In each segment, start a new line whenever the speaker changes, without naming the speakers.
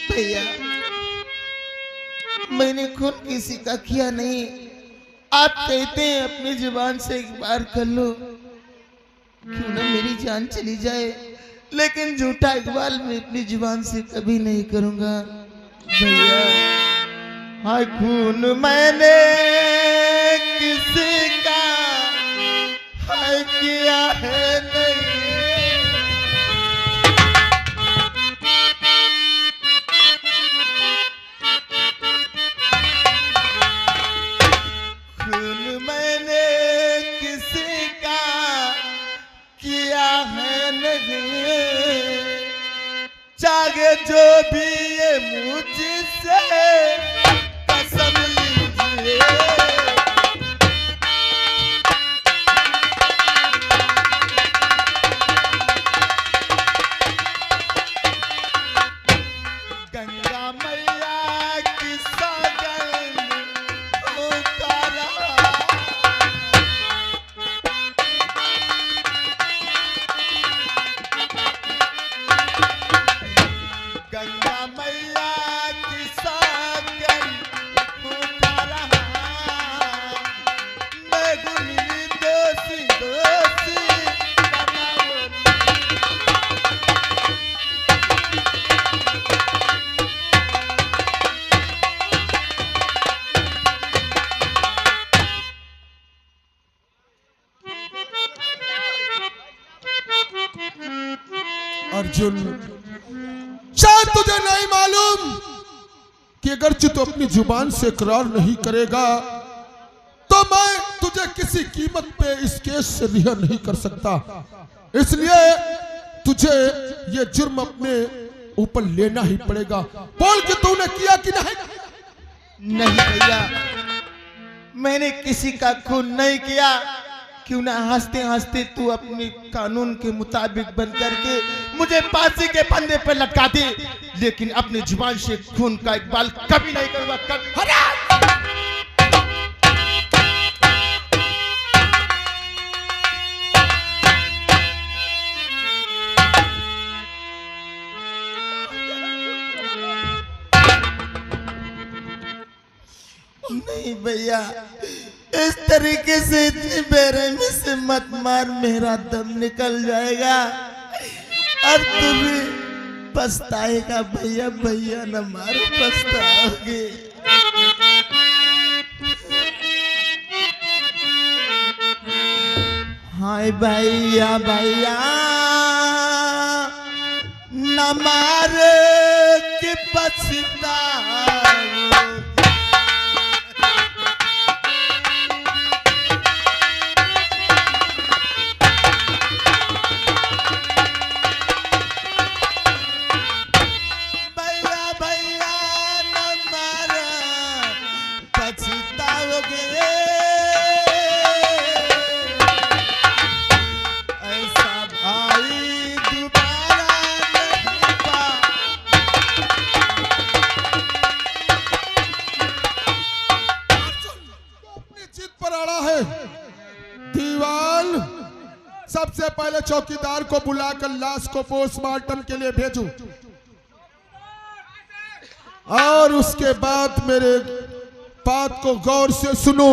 भैया मैंने खून किसी का किया नहीं। आप कहते हैं अपनी जुबान से एक बार कर लो, क्यों ना मेरी जान चली जाए, लेकिन झूठा इकबाल मैं अपनी जुबान से कभी नहीं करूंगा भैया। हाय खून मैंने किसी का हाय किया है नहीं, खून मैंने किसी का किया है नहीं, चाहे जो भी ये मुझसे कसम लीजिए। गंगा मैया की सौगंध उतारा, गंगा मैया की सौगंध उतारा, मैं गुनी दोषी दोषी बनाओ।
अर्जुन, शायद तुझे नहीं मालूम कि अगर तू अपनी जुबान से इकरार नहीं करेगा तो मैं तुझे किसी कीमत पे इस केस से रिहा नहीं कर सकता। इसलिए तुझे ये जुर्म अपने ऊपर लेना ही पड़ेगा। बोल कि तूने किया कि नहीं?
नहीं भैया, मैंने किसी का खून नहीं किया। क्यों ना हंसते हंसते तू अपने कानून के मुताबिक बन करके मुझे फांसी के फंदे पर लटका दे, लेकिन अपनी जुबान से खून का इकबाल कभी नहीं करूंगा। कभी नहीं भैया, इस तरीके से इतनी बेरहमी से मत मार, मेरा दम निकल जाएगा और तू भी पछताएगा। भैया भैया न मारो, पछताओगे। हाय भैया भैया न मारे कि पछताओ।
सबसे पहले चौकीदार को बुलाकर लाश को पोस्टमार्टम के लिए भेजो और उसके बाद मेरे बात को गौर से सुनो।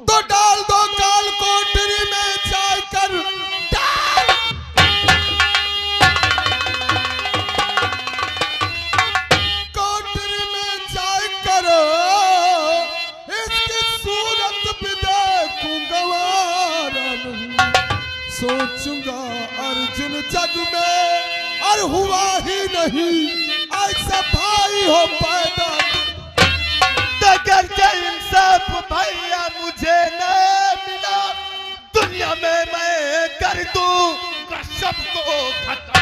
तो डाल दो काल कोठरी में जाकर, कोठरी में जाकर इसकी सूरत भी देखूंगा, सोचूंगा अर्जुन जग में और हुआ ही नहीं ऐसा भाई हो पैदा।
करके इंसाफ भैया मुझे न मिला, दुनिया में मैं कर दूं सबको खत्म।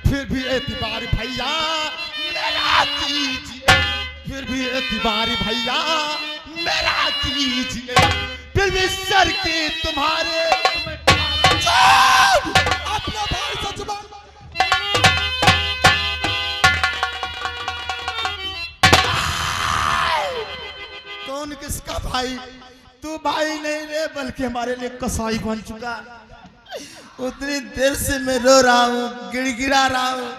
फिर भी एतबार भैया मेरा कीजिए, फिर भी एतबार भैया मेरा कीजिए, फिर भी सर के तुम्हारे
अपना भाई सच बात।
कौन किसका भाई? तू भाई नहीं रे, बल्कि हमारे लिए कसाई बन चुका। उतनी देर से मैं रो रहा हूँ, गिड़गिड़ा रहा हूँ,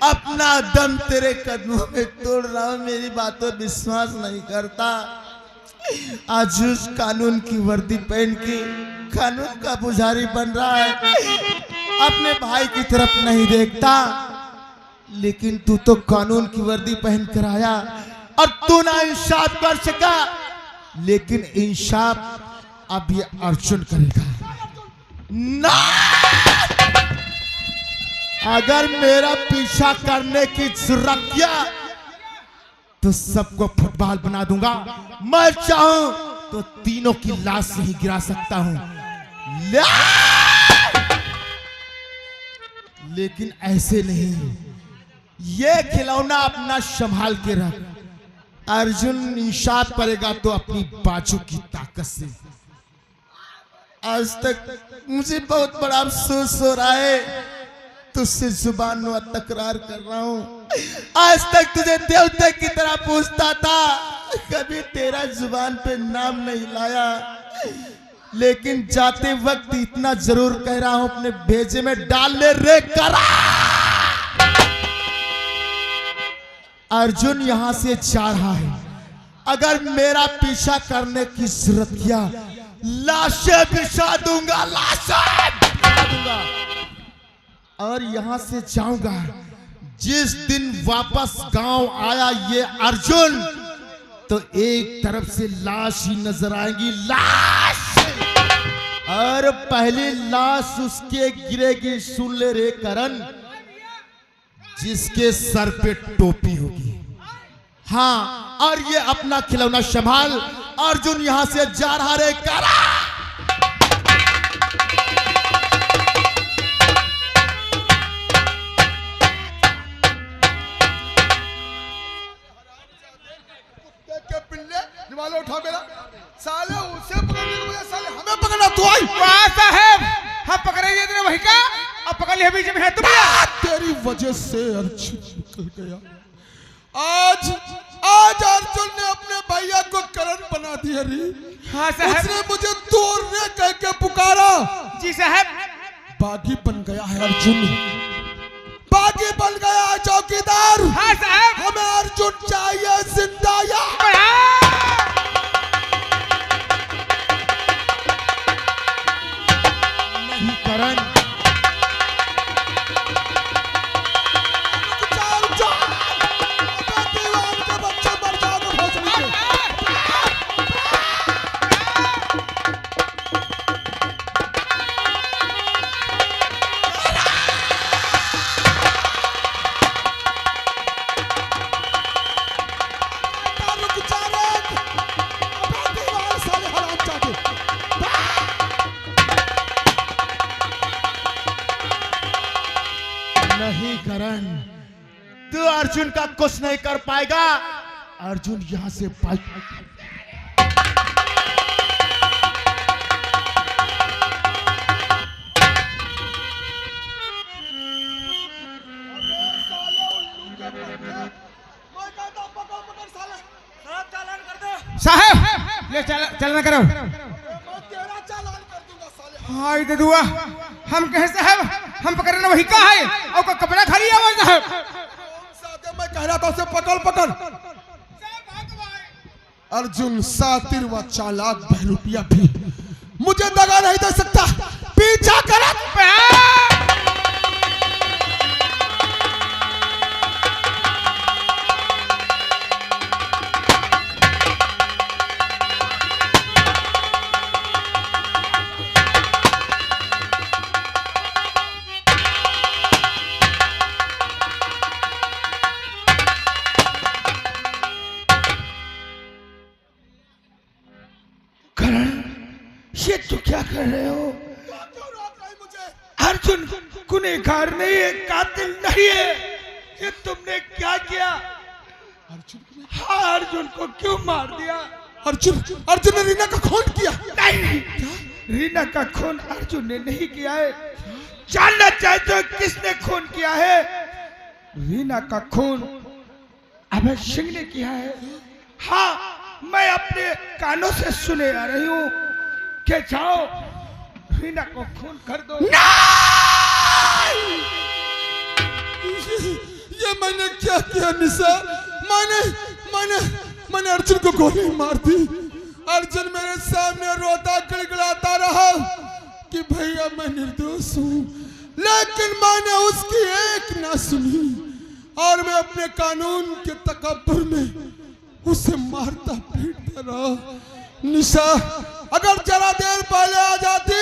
अपना दम तेरे कदमों में तोड़ रहा हूं, मेरी बातों विश्वास नहीं करता। आज उस कानून की वर्दी पहन के कानून का पुजारी बन रहा है, अपने भाई की तरफ नहीं देखता। लेकिन तू तो कानून की वर्दी पहन कर आया और तू ना इंसाफ कर सका, लेकिन इंसाफ अब ये अर्जुन करेगा ना। अगर मेरा पीछा करने की जरूरत किया तो सबको फुटबॉल बना दूंगा। मैं चाहूं तो तीनों की लाश से ही गिरा सकता हूं, लेकिन ऐसे नहीं। ये खिलौना अपना संभाल के रख। अर्जुन इंसाफ करेगा तो अपनी बाजू की ताकत से। आज तक मुझे बहुत बड़ा अफसोस हो रहा है, तुझसे जुबान में तकरार कर रहा हूं। आज तक तुझे देवते की तरह पूछता था, कभी तेरा जुबान पे नाम नहीं लाया, लेकिन जाते वक्त इतना जरूर कह रहा हूं, अपने भेजे में डाल ले रे करा। अर्जुन यहां से जा रहा है, अगर मेरा पीछा करने की जरूरत किया लाशें बिछा दूंगा, लाशें बिछा दूंगा और यहां से जाऊंगा। जिस दिन वापस गांव आया ये अर्जुन, तो एक तरफ से लाश ही नजर आएगी, लाश, और पहली लाश उसके गिरेगी, सुन ले रे करण, जिसके सर पे टोपी होगी। हाँ, और ये अपना खिलौना संभाल। अर्जुन यहां से जा रहा रे करा।
उठा मेरा साले, उसे पकड़ने को मुझे साले हमें पकड़ना। तू आई
साहब, हम पकड़ेंगे तेरे वही का, अब पकड़ लिया बीच में है तुम।
तेरी वजह से अर्जुन निकल गया। आज अर्जुन ने अपने भैया को करण बना दिया रे।
हाँ साहब,
उसने मुझे तोड़ने कह के पुकारा।
जी साहब,
बागी बन गया है अर्जुन, बागी बन गया है चौकीदार।
हाँ साहब,
हमें अर्जुन चाहिए जिंदा या
नहीं करण। नहीं करण, तू अर्जुन का कुछ नहीं कर पाएगा। अर्जुन यहां से
साहब ले चलना करो। हाँ इधर दुआ, हम कहे साहब, हम पकड़ना वही का है और का कपड़ा खाली आवाज साहब।
मैं कह रहा था उसे पकड़ पकड़। अर्जुन सातिर व चालाक बहरूपिया भी मुझे दगा नहीं दे सकता। पीछा कर।
ये तो क्या कर रहे हो? अर्जुन गुनहगार नहीं है, कातिल नहीं है। ये तुमने क्या किया? हाँ, अर्जुन को क्यों मार दिया?
अर्जुन ने रीना का खून किया।
नहीं, रीना का खून अर्जुन ने नहीं किया है। जानना चाहते हो किसने खून किया है? रीना का खून अभय सिंह ने किया है। हाँ, मैं अपने कानों से सुने आ रही हूँ कि जाओ रीना को खून कर दो।
ये मैंने क्या किया निशा? मैंने अर्जुन को गोली मार दी। अर्जुन मेरे सामने रोता गिड़गिड़ाता रहा कि भैया मैं निर्दोष हूँ, लेकिन मैंने उसकी एक ना सुनी और मैं अपने कानून के तकब्बुर में उसे मारता पीटता रहा। निशा, अगर जरा देर पहले आ जाती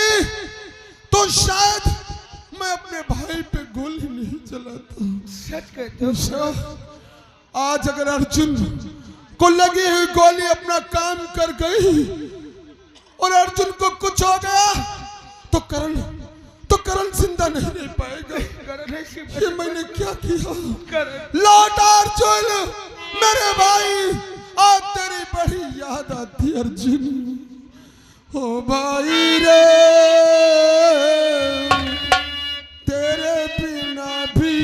तो शायद मैं अपने भाई पे गोली नहीं चलाता।
सच कहते हो?
निशा, आज अगर अर्जुन को लगी हुई गोली अपना काम कर गई और अर्जुन को कुछ हो गया तो करण जिंदा नहीं रह पाएगा। ये मैंने क्या किया? लौट अर्जुन मेरे भाई, आज तेरी बड़ी याद आती अर्जुन। ओ भाई रे, तेरे बिना भी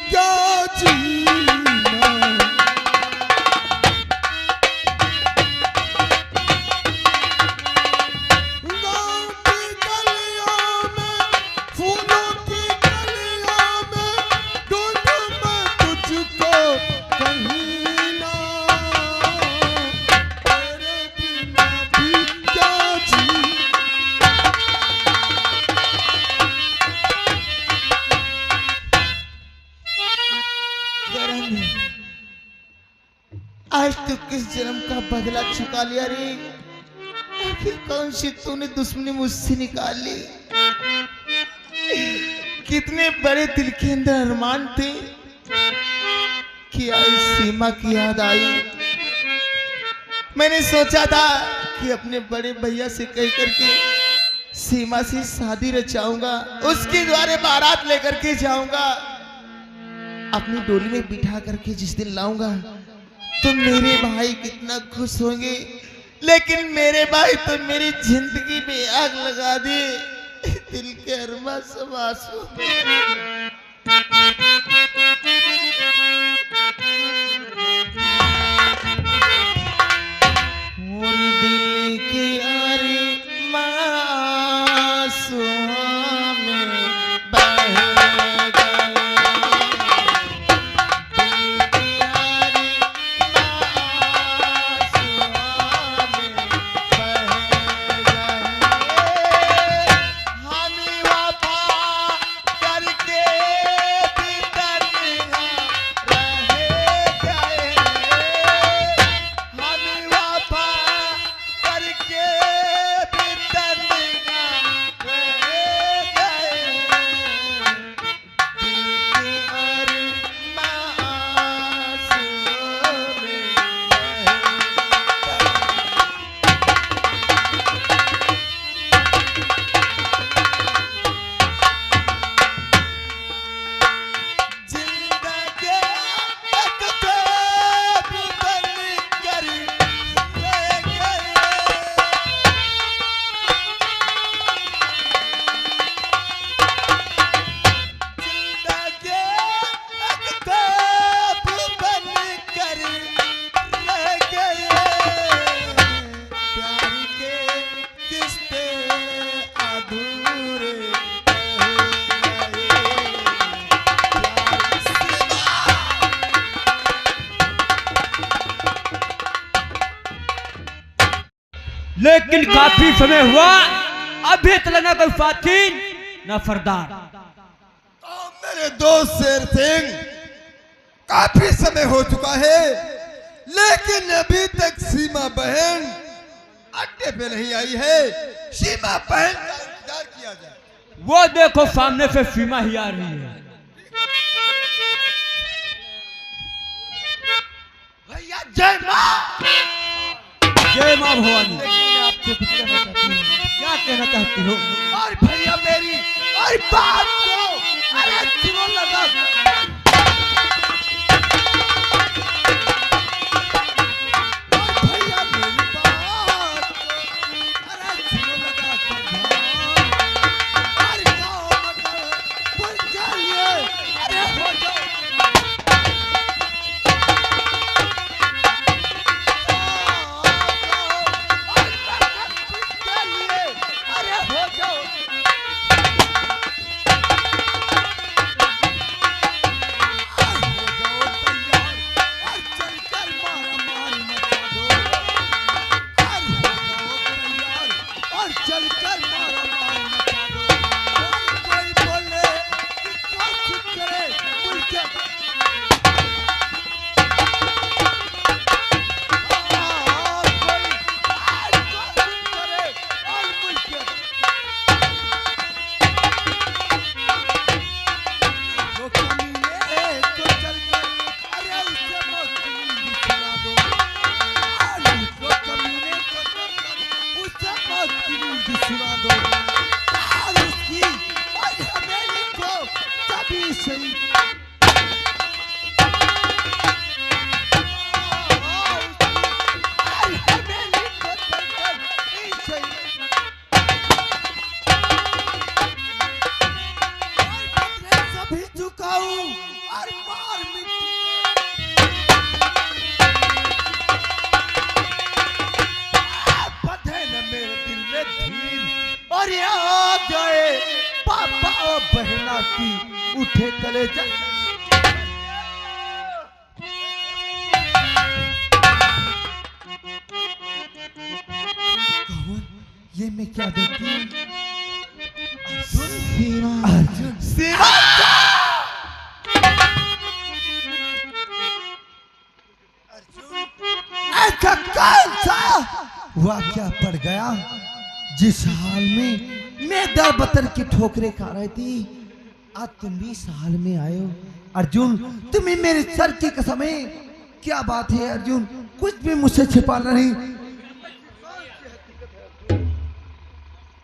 क्या जीना। गाँव की गलियों में, फूलों की गलियों में ढूंढूं मैं तुझको कहीं ना। तेरे बिना भी क्या जीना।
आज तो किस जन्म का बदला चुका लिया रे। आखिर कौन सी तूने दुश्मनी मुझसे निकाल ली। कितने बड़े दिल के अंदर अरमान थे कि आई सीमा की याद आई। मैंने सोचा था कि अपने बड़े भैया से कह करके सीमा से शादी रचाऊंगा, उसके द्वारे बारात लेकर के जाऊंगा, अपनी डोली में बिठा करके जिस दिन लाऊंगा तो मेरे भाई कितना खुश होंगे। लेकिन मेरे भाई तो मेरी जिंदगी में आग लगा दिए। दिल के अरमा सब आंसू। दिल की अरमा आंसुओं में बह
लेकिन काफी समय हुआ, अभी तक ना कोई साथी ना फरदार।
तो मेरे दोस्त शेर सिंह, काफी समय हो चुका है लेकिन अभी तक सीमा बहन अड्डे पे नहीं आई है। सीमा बहन का इंतजार किया जाए।
वो देखो सामने से सीमा ही आ रही है।
भैया जय माँ।
जय माँ भवानी।
मैं आपसे कुछ कहना चाहती हूँ।
क्या कहना चाहती हो?
और भैया मेरी और बात को अरे क्यों लगा।
की उठे कलेजा।
कौन? ये मैं क्या देखती हूँ?
सीमा,
अर्जुन।
सीमा,
ऐसा कौन सा वाक्या पड़ गया जिस हाल में मैं दर बतर की ठोकरें खा रही थी, आज तुम भी इस हाल में आए हो? अर्जुन, तुम्हें मेरे सर की कसम है। क्या बात है अर्जुन, कुछ भी मुझसे छिपा नहीं।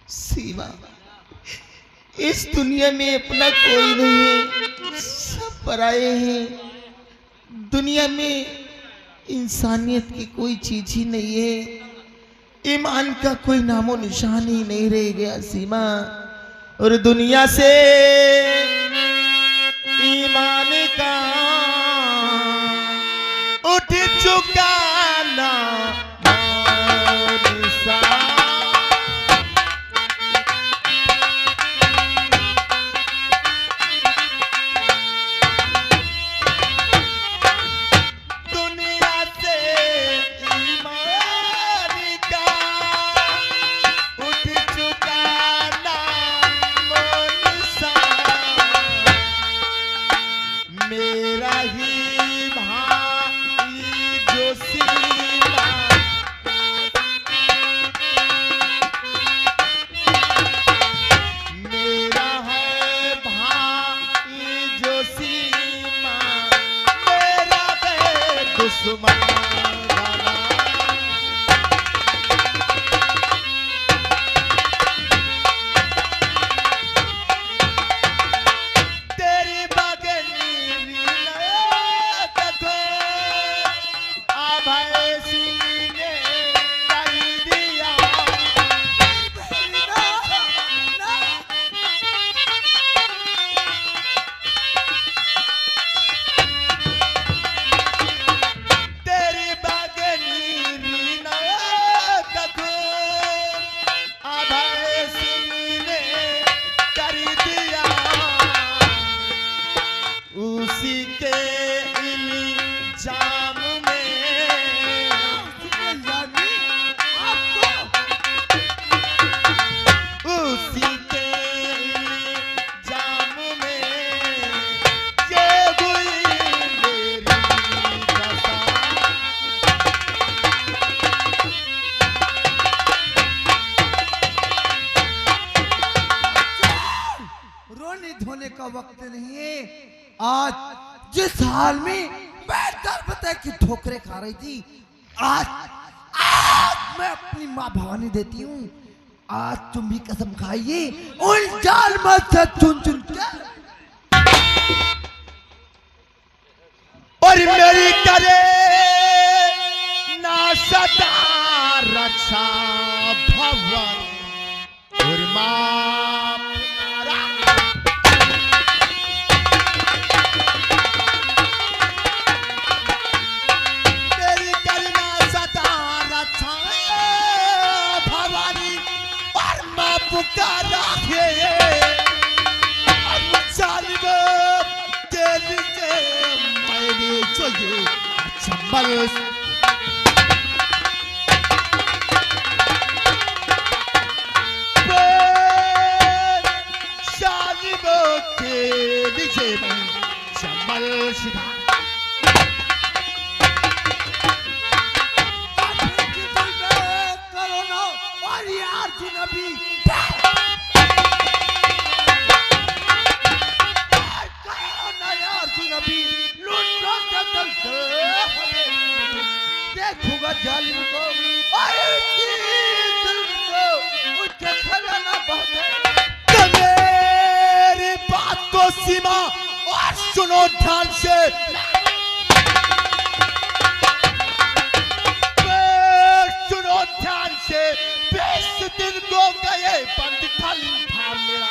सीमा, इस दुनिया में अपना कोई नहीं है, सब पराये हैं। दुनिया में इंसानियत की कोई चीज ही नहीं है, ईमान का कोई नामो निशान ही नहीं रह गया सीमा। और दुनिया से ईमान का उठ चुका नामो निशान। दुनिया से ईमान का उठ चुका नामो निशान। मेरा ही भाई जो सीमा, मेरा है भाई जो सीमा, मेरा है दुश्मन बना। तेरी बगनी देखो अभय सिंह ने कह दिया। तेरी बगनी देखो अभय सिंह ने कर दिया। उसी के इल्जाम में, उसी के इल्जाम में ये हुई मेरी दशा।
रोने धोने का वक्त नहीं है। आज जिस हाल में मैं दर बतर की ठोकरें खा रही थी, आज आज मैं अपनी माँ भवानी देती हूँ। आज तुम भी कसम खाइए उन जाल मत से चुन चुन के।
और मेरी करे ना सदा रक्षा भवन और माँ प्यारा। मेरी करना सदा रक्षा भवानी और माँ पुकारा है। और जालिम के लिए मैंने जो ये चंबल जालिमों के लिए मैं चंबल सिधा।
करो ना और ये अर्जुन अभी करो ना यार, अर्जुन अभी लूटना क्या चलते देखूंगा जालिम को और इसकी जुल्म को उसके खजाना बहुत है।
तो मेरी बात को सीमा और सुनो ध्यान से। सुनो ध्यान से। 20 दिन को गए बंद खाली था मेरा।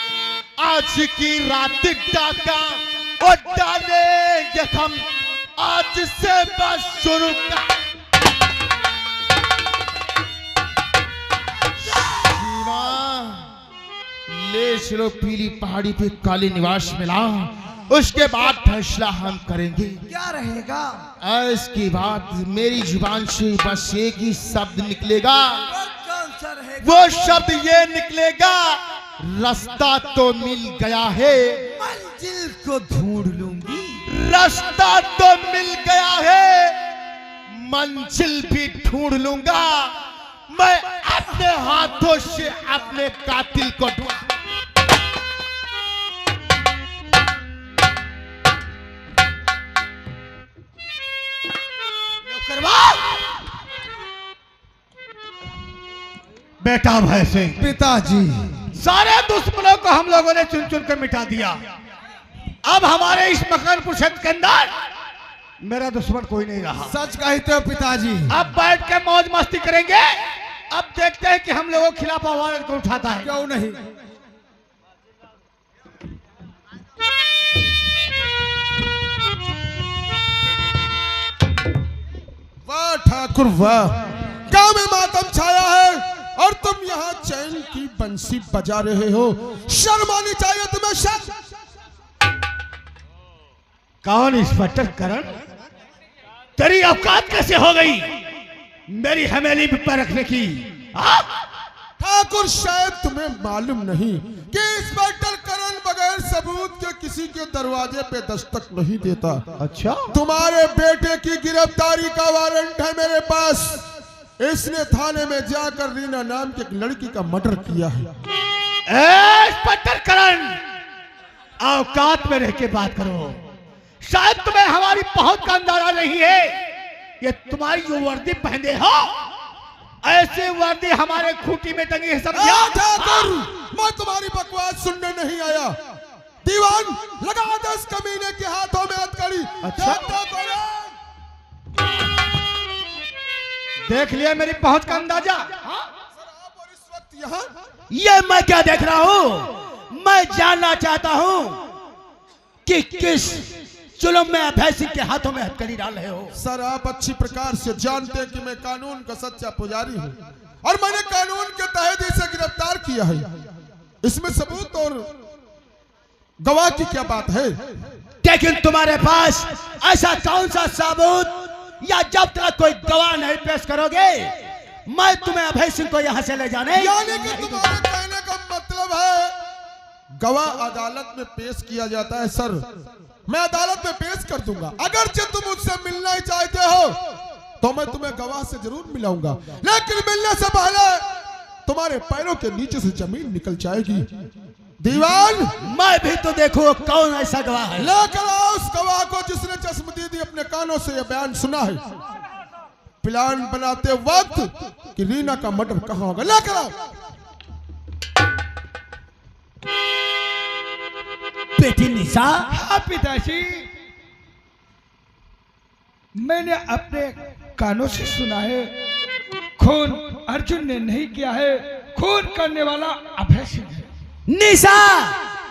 आज की रात डाका और डालेंगे हम आज से बस शुरू का। सीमा
ले चलो पीली पहाड़ी पे काली निवास मिला, उसके बाद फैसला हम करेंगे।
क्या रहेगा?
इसकी बात मेरी जुबान से बस एक ही शब्द निकलेगा,
कौन सा रहेगा?
वो शब्द ये निकलेगा, रास्ता तो मिल गया है,
मंजिल को ढूंढ लूंगी।
रास्ता तो मिल गया है, मंजिल भी ढूंढ लूंगा। मैं अपने हाथों से अपने कातिल को ढूंढ।
बेटा भय सिंह,
पिताजी,
सारे दुश्मनों को हम लोगों ने चुन चुन कर मिटा दिया। अब हमारे इस मकानपुर क्षेत्र के अंदर मेरा दुश्मन कोई नहीं रहा।
सच कहते हो पिताजी।
अब बैठ के मौज मस्ती करेंगे। अब देखते हैं कि हम लोगों के खिलाफ आवाज कौन उठाता है।
क्यों नहीं?
वाह ठाकुर वाह, गांव में मातम छाया है और तुम यहाँ चैन की बंसी बजा रहे हो। शर्म आनी चाहिए तुम्हें, शर्म।
कौन इंस्पेक्टर करण, तेरी औकात कैसे हो गई मेरी हवेली पे पैर रखने की?
ठाकुर, शायद तुम्हें मालूम नहीं कि इंस्पेक्टर करण बगैर सबूत के किसी के दरवाजे पे दस्तक नहीं देता।
अच्छा,
तुम्हारे बेटे की गिरफ्तारी का वारंट है मेरे पास। इसने थाने में जाकर रीना नाम की एक लड़की का मर्डर किया है।
इंस्पेक्टर करण, औकात में रह के बात करो। शायद तुम्हें हमारी पहुंच का अंदाजा नहीं है। ये तुम्हारी जो वर्दी पहने हो, ऐसे वर्दी हमारे खूंटी में टंगी है। सब
ठाकुर, मैं तुम्हारी बकवास सुनने नहीं आया। दीवान, लगा 10 कमीने के हाथों में हथकड़ी।
अच्छा, देख लिया मेरी पहुंच का अंदाजा।
और इस वक्त यहाँ
ये मैं क्या देख रहा हूं? मैं जानना चाहता हूं कि किस जुल्म में अभय सिंह के हाथों में हथकड़ी डाल रहे हो।
सर, आप अच्छी प्रकार से जानते हैं कि मैं कानून का सच्चा पुजारी हूं और मैंने कानून के तहत इसे गिरफ्तार किया है। इसमें सबूत और गवाह की क्या बात है?
लेकिन तुम्हारे पास ऐसा कौन सा सबूत या जब तक कोई गवाह नहीं पेश करोगे, मैं तुम्हें अभय सिंह को यहां से ले जाने।
यानी कि तुम्हारे कहने का मतलब है गवाह अदालत में पेश किया जाता है। सर, मैं अदालत में पेश कर दूंगा। अगर तुम मुझसे मिलना ही चाहते हो तो मैं तुम्हें गवाह से जरूर मिलाऊंगा, लेकिन मिलने से पहले तुम्हारे पैरों के नीचे से जमीन निकल जाएगी। दीवान,
मैं भी तो देखो कौन ऐसा गवाह है।
लेकर आओ उस गवाह को जिसने चश्मदीदी अपने कानों से यह बयान सुना है प्लान बनाते वक्त कि रीना का मर्डर कहां होगा। लेकर आओ।
बेटी निशा।
हाँ पिताजी, मैंने अपने कानों से सुना है खून अर्जुन ने नहीं किया है, खून करने वाला अभय सिंह है।
निशा,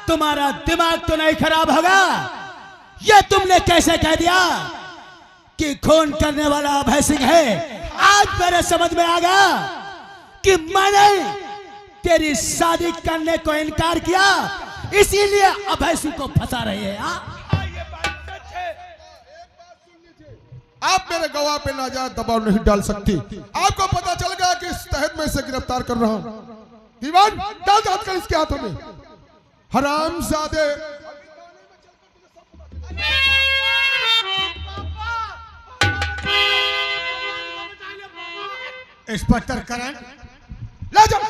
तुम्हारा दिमाग तो नहीं खराब होगा? यह तुमने कैसे कह दिया कि खून करने वाला अभय सिंह है? आज मेरे समझ में आ गया कि मैंने तेरी शादी करने को इनकार किया, इसीलिए अभय सिंह को फंसा रहे हैं।
आप मेरे गवाह पे नाजायज दबाव नहीं डाल सकती। आपको पता चल गया कि इस तहत मैं इसे गिरफ्तार कर रहा हूं। दीवान, डाल दो हथकड़ी इसके हाथों में। हरामजादे,
इंस्पेक्टर करण,
ले जाओ।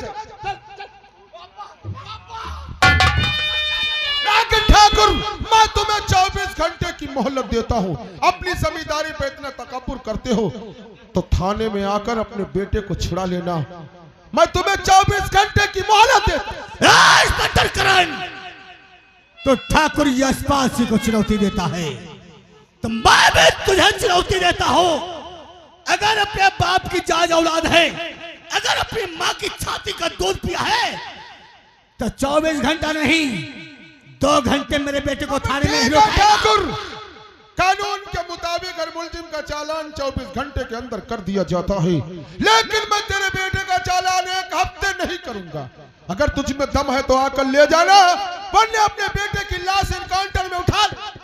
लेकिन ठाकुर, मैं तुम्हें 24 घंटे की मोहलत देता हूं। अपनी जमींदारी पे इतना तकब्बुर करते हो तो थाने में आकर अपने बेटे को छुड़ा लेना। मैं तुम्हें 24 घंटे की मोहलत देता हूं।
इंस्पेक्टर करण, तो ठाकुर यशपाल सिंह को चुनौती देता है, तो मैं भी तुझे चुनौती देता हूं। अगर अपने बाप की जायज औलाद है, अगर अपनी मां की छाती का दूध पिया है, तो 24 घंटा नहीं 2 घंटे मेरे बेटे को थाने में
ठीक है ठाकुर, कानून के मुताबिक हर मुलजिम का चालान 24 घंटे के अंदर कर दिया जाता है, लेकिन मैं तेरे बेटे का चालान 1 हफ्ते नहीं करूंगा। अगर तुझ में दम है तो आकर ले जाना, वरना अपने बेटे की लाश एनकाउंटर में उठा ले।